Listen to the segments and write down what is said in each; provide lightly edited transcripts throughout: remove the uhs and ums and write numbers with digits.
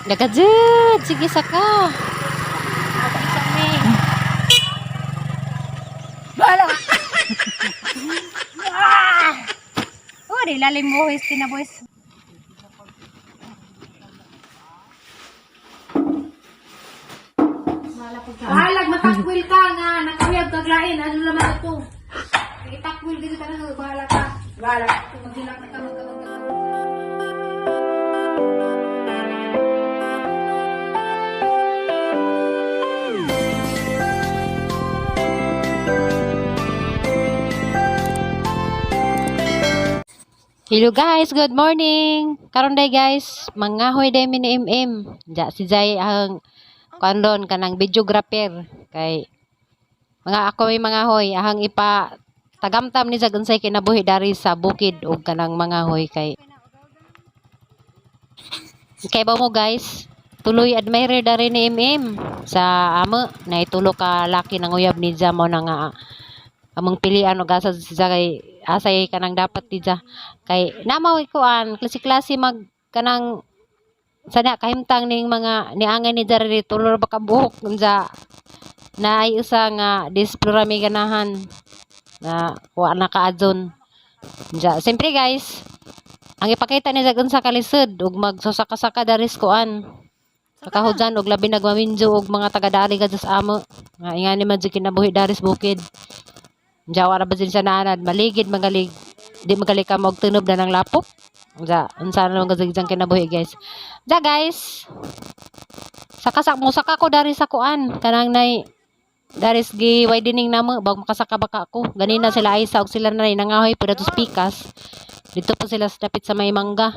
Nagajud, sige saka. Bala! Oh, di lalim buhis kinabuhis. Bahalag matakwil ka nga, nakawiyag kaglain, ano naman ito? Itakwil dito ka na, bahala ka. Bahala. Magsilak na ka, Hello guys, good morning. Karon day guys, mangahoy day mi ni MM. Ja si Jay ang kandon kanang videographer kay mga ako may mangahoy ahang ipa tagamtam ni sa unsay kinabuhi dari sa bukid ug kanang mangahoy kay ba mo guys, tuloy admirer dari ni MM sa amo na itulo ka laki nang uyab ni Ja mo na nga among pilian og asa sa kay asay kanang dapat ti Ja kay namaw kuan klase-klase mag kanang sana kahimtang ning mga niangay ni Jari tulor ba ka buhok unsa na ay usa nga displorami ganahan na wa na kaadson unsa siyempre guys ang ipakita ni unsa kalisod ug magsusaka-saka daris kuan kakahudyan og labi nagmaminjo og mga taga-dari gadto sa amo nga ingani man jud kinabuhi daris bukid jawa ra ba din sa naanad maligid magalig di magalig ka og tunob na ng lapok unsa na lang gajigjang kinabuhi guys guys saka ko dari sa kuan kanang nay daris gi widening namo bag makasaka baka ako ganina sila Aisa og sila nanay nangahoy pud ato pikas dito po sila sa dapit sa may mangga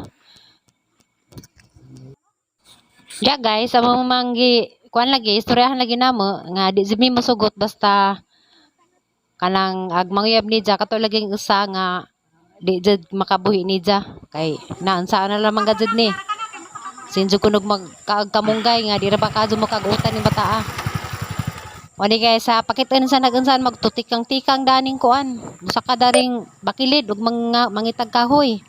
guys amo manggi kuan lagi istoryahan lagi namo nga di mi mosugot basta kanang agmangyab ni Ja kato laging usa nga di jud makabuhi ni Ja kay naunsa na lamang gajud ni sinjo kunog magkamunggay nga di ra ba kadto makagutan ni bataa wani kay sa pakiton sa nagunsan magtutikang-tikang daning kuan usa ka daring bakilid ug mga mangitag kahoy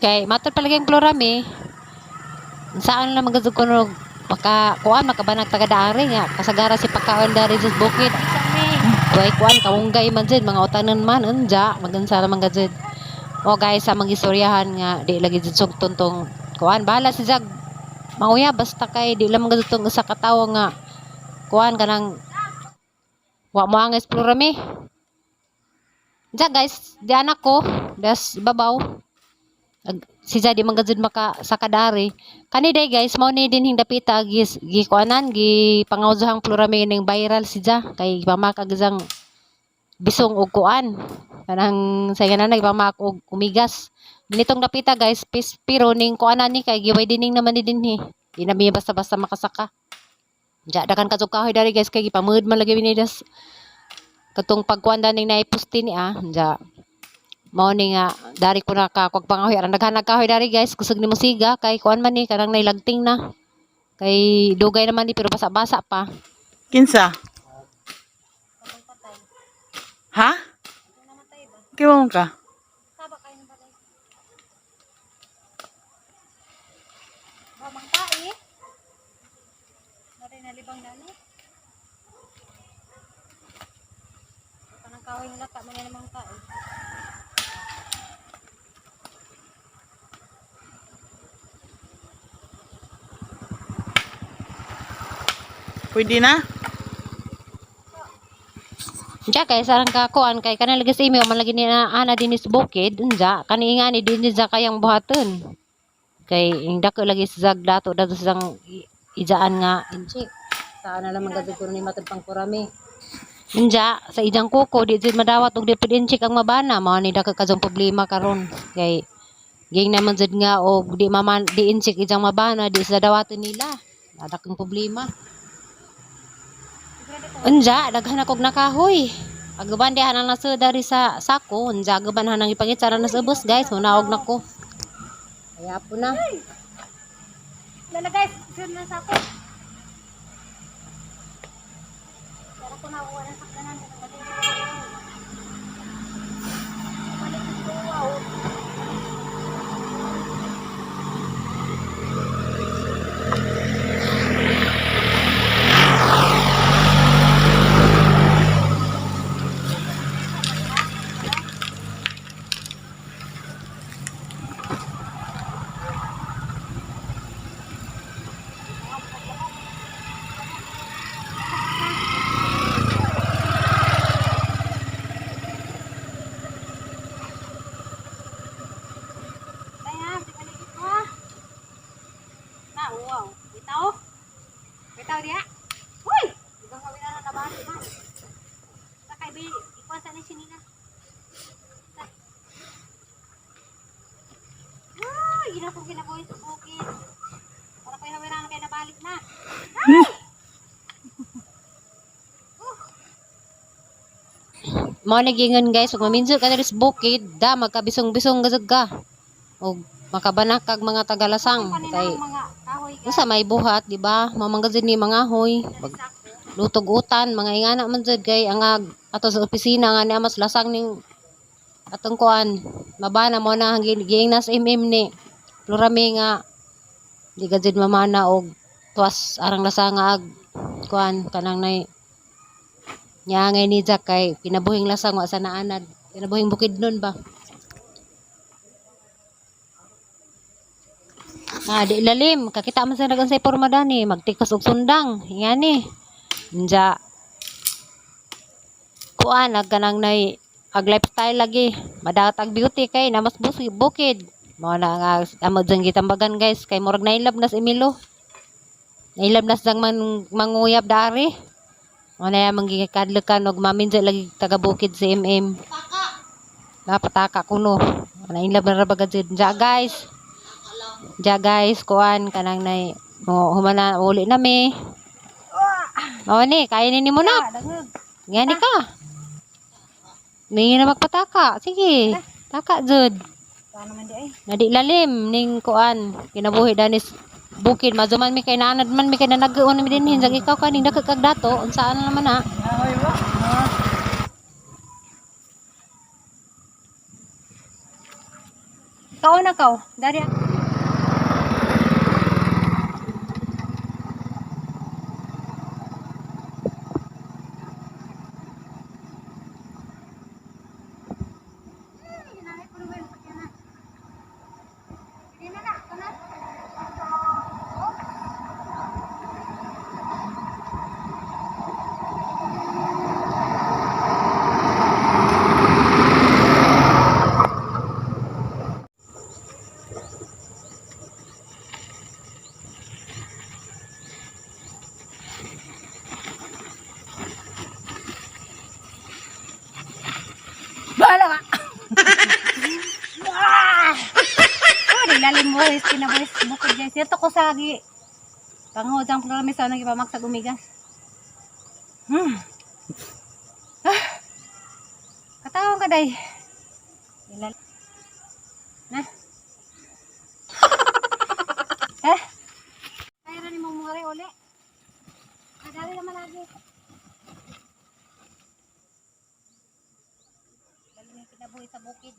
kay matod palaging plorami saan lang magajud kunog kuan makabanag taga-daari nga kasagara si pagkaon dari sa bukid way kuan kamunggay man jud mga utanon man unja magansa naman gajud o guys sa mga istoryahan nga di lagi jud sugton tong kuan bahala si Jag mauya basta kay di lang gajud tong usa ka tawo nga kuan kanang wa mo ang explore mi guys di anak ko das babaw si Ja di man gajud maka sa kadari kani day guys mao ni dinhing dapita gi kuanan gi pangawzuhang plurami ning viral si Ja kay pamaka gizang bisong og kuan kanang sa ganana ipamak og umigas nitong dapita guys pero ning kuanan ni kay giway dining naman ni dinhi di na mi basta-basta makasaka ja dakan kadzog kahoy dari guys kay gipamuod man lagi ni das katong pagkuan ning naipusti ni ja mao ni nga dari ko na ka kog pangahoy aran daghan kahoy dari guys kusog ni musiga kay kuan man ni kanang nailagting na kay dugay naman ni pero basa-basa pa kinsa ha kiwang ka Mamang tae. Narin nalibang dani. Kanang kahoy nga lata man namang tae. pwede na ja kay sarang ka kuan kay kanang lagi sa email man lagi ni ana dinis bukid unja kani nga ni dinhi ja kayang buhaton kay indak lagi sa Jag dato sang ijaan nga inchik saan na lamang gajud ko ni matod pang kurami unja sa ijang kuko di jud madawat og di pud inchik ang mabana mao ni dako kajong problema karon kay ging naman jud nga og di maman di inchik ijang mabana di sa dawaton nila adakong problema unja daghan akog nakahoy agaban di hanang nasu dari sa sako unja agaban hanang ipangitsara na sa bus guys hunaog nako kaya po na Lala guys, sure na sa ako. Pero ko na wala sa kanan bitaw diha. Hoy! Igang kami na nabalik na. Sakay bi ikuasa ni sinina. Ay, gina ko ginabuhi sa bukid. Para pa hawira na kay nabalik na. Mao nagingon guys, ug maminso ka diri sa bukid, da magkabisong-bisong gazag ka. Og makabanakag mga tagalasang kay usa may buhat, di ba? Mamanggazid ni mga hoy. Lutog-utan, mga ingana man jud kay angag ato sa opisina nga ni mas lasang ning atong kuan. Mabana mo na hangin giing nas ni. Plurami nga di gajud mamana og tuwas arang lasang nga ag kuan kanang nay nya ngay ni Jack kay kinabuhing lasang wa sa naanad. Kinabuhing bukid nun ba? Di lalim. Kakita man sa nagan sa porma dani. Magtikas og sundang. Yan ni. Nja. Kuan, agkanang nay ag lifestyle lagi. Madatag beauty kay namas bukid. Mao na nga amod jang gitambagan guys. Kay murag nailab nas Emilo. Nailab nas jang manguyab dari. Mao na manggikadlekan og maminja lagi taga bukid si MM. Napataka kuno. Nailab na ra bagad jud. Nja guys. Ja guys, kuan kanang nay humana uli na mi. Oh ni, kainin ni mo na. Ngani ka. Ningi na magpataka. Sige. Taka jud. Nadi lalim ning kuan kinabuhi danis bukid mazuman mi kay naanad man mi kay nanagaon mi dinhin jag ikaw kaning dagkag kag dato unsaan naman na. Kao na kao. Dari Bala ka. Lalim boys, kinaboys, bukod guys. Ito ko sa agi. Panghojang programi sa nang ipamagsag umigas. Katawang ka day. Na. Kaya rin mo mure uli. Kadali naman lagi. Dali na kinabuhi sa bukid.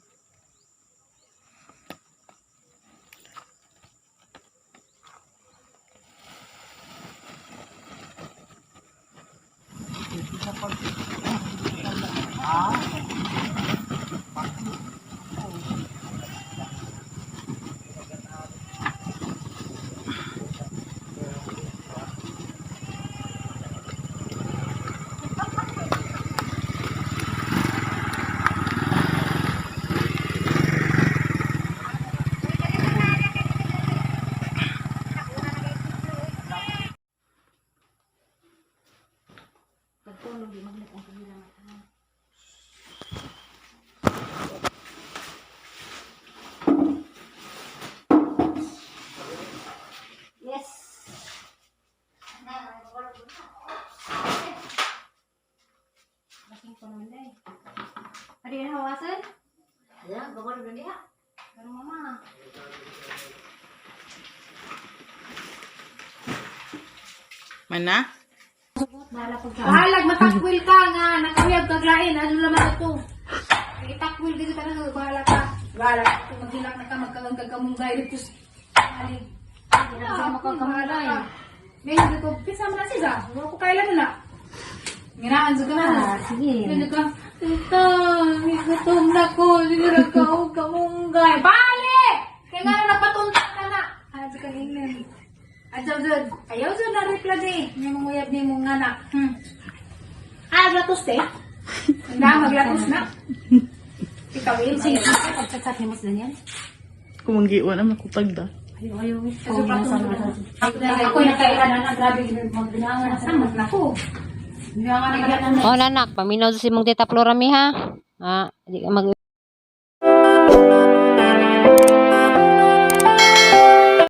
Yes. Basing ko naman day. Ada yang hawasan? Ya, gambar dulu dia. Baru mama. Mana? Halag matakwil ka nga, nakawiyag kag lain, ano naman ito? Itakwil dito talaga, bahala ka. Bahala ka, kung maghilak na ka, magkalang kamunggay dito. Halig. Ano ka kamunggay? Ngayon ko, pisa mo na siya, wala ko kailan na. Nginaan sa ka na. Sige. Ano ka, ito, gutom na ko, siguro ka, kamunggay. Bali! Kaya nga napatunta ka na. Ano sa kaninin? Ayaw dyan na replade. May manguyab ni mong anak. Latos eh. Handa, maglatos na. Ikaw yun. Sige, pagsatsat ni mas ganyan. Kumanggiwa na makupag da. Ako yung nakailan na grabe magbinangan na sa mat na ko. Binangan na Oh, nanak, paminaw si mong tita Flora mi ha. Ah, di ka mag